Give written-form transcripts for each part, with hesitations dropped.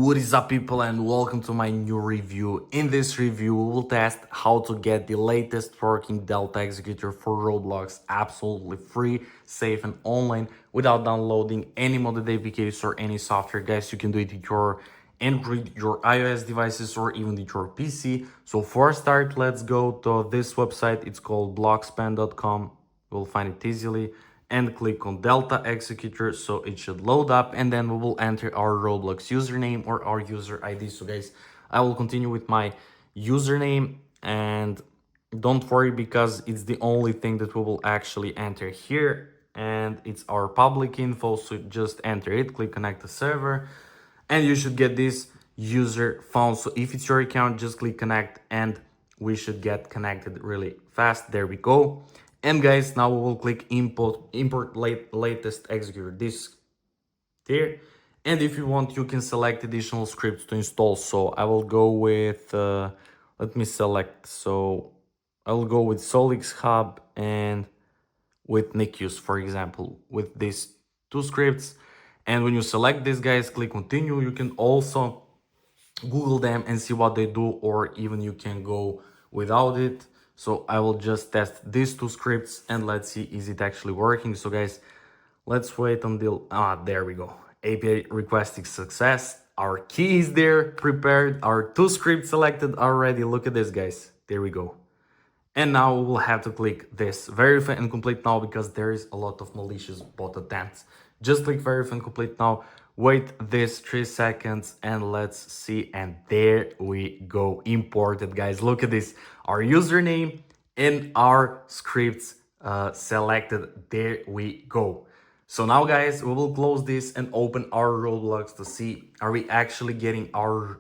What is up, people, and welcome to my new review. In this review, we will test how to get the latest working Delta Executor for Roblox absolutely free, safe and online without downloading any modded APKs or any software. Guys, you can do it with your Android, your iOS devices, or even with your PC. So for a start, let's go to this website. It's called blockspan.com. You'll find it easily. And click on Delta Executor, so it should load up, and then we will enter our Roblox username or our user ID. So guys, I will continue with my username, and don't worry because it's the only thing that we will actually enter here, and it's our public info, so just enter it, click connect to server, and you should get this user found. So if it's your account, just click connect and we should get connected really fast. There we go. And guys, now we will click import latest executor, this here. And if you want, you can select additional scripts to install. So I will go with, let me select. So I will go with Solix Hub and with NICUs, for example, with these two scripts. And when you select this, guys, click continue. You can also Google them and see what they do, or even you can go without it. So I will just test these two scripts and let's see, is it actually working? So guys, let's wait until, there we go. API requesting success. Our key is there, prepared. Our two scripts selected already. Look at this, guys. There we go. And now we will have to click this verify and complete now because there is a lot of malicious bot attempts. Just click verify and complete now. Wait this 3 seconds and let's see. And there we go. Imported, guys. Look at this. Our username and our scripts selected. There we go. So now, guys, we will close this and open our Roblox to see, are we actually getting our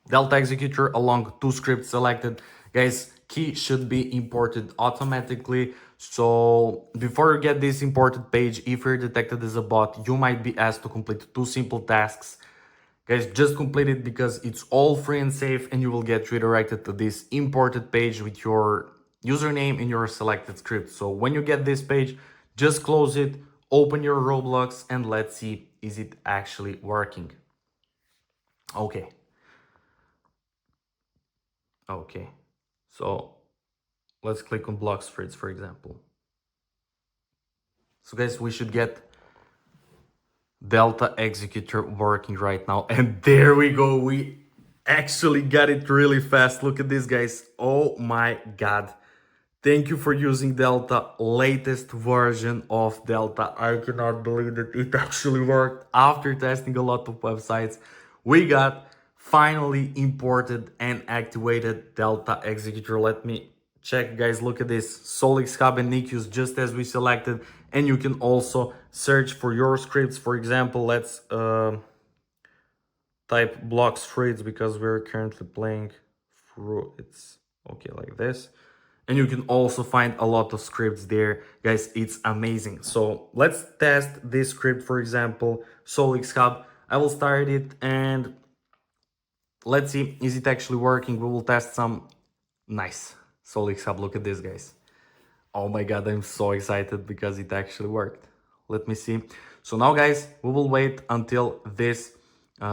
Delta Executor along two scripts selected. Guys, key should be imported automatically. So before you get this imported page, if you're detected as a bot, you might be asked to complete two simple tasks. Guys, just complete it because it's all free and safe, and you will get redirected to this imported page with your username and your selected script. So when you get this page, just close it, open your Roblox, and let's see, is it actually working? Okay. So let's click on block spreads, for example. So guys, we should get Delta Executor working right now. And there we go. We actually got it really fast. Look at this, guys. Oh my God. Thank you for using Delta, latest version of Delta. I cannot believe that it actually worked. After testing a lot of websites, we got finally imported and activated Delta Executor. Let me check, guys. Look at this. Solix Hub and NICUs just as we selected. And you can also search for your scripts. For example, let's type block spreads because we're currently playing through it's okay like this. And you can also find a lot of scripts there, guys. It's amazing. So let's test this script, for example, Solix Hub. I will start it and let's see, is it actually working? We will test some. Nice. Solix Hub, look at this, guys. Oh my God, I'm so excited because it actually worked. Let me see. So now, guys, we will wait until this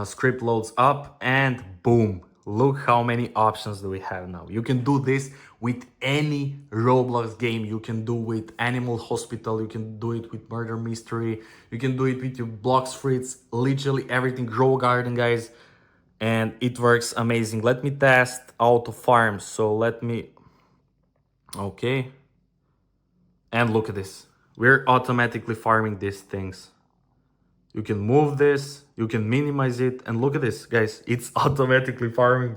script loads up and boom. Look how many options do we have now. You can do this with any Roblox game. You can do with Animal Hospital. You can do it with Murder Mystery. You can do it with your block spreads. Literally everything. Grow Garden, guys. And it works amazing. Let me test auto farm. So let me... Okay. And look at this. We're automatically farming these things. You can move this, you can minimize it, and look at this, guys. It's automatically farming.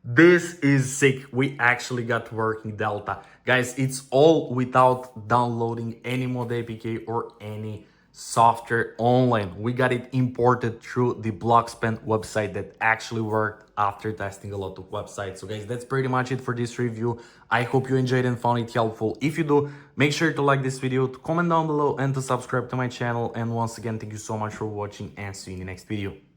This is sick. We actually got working Delta. Guys, it's all without downloading any mod APK or any software online. We got it imported through the Blockspan website that actually worked after testing a lot of websites. So guys, that's pretty much it for this review. I hope you enjoyed and found it helpful. If you do, make sure to like this video, to comment down below, and to subscribe to my channel. And once again, thank you so much for watching, and see you in the next video.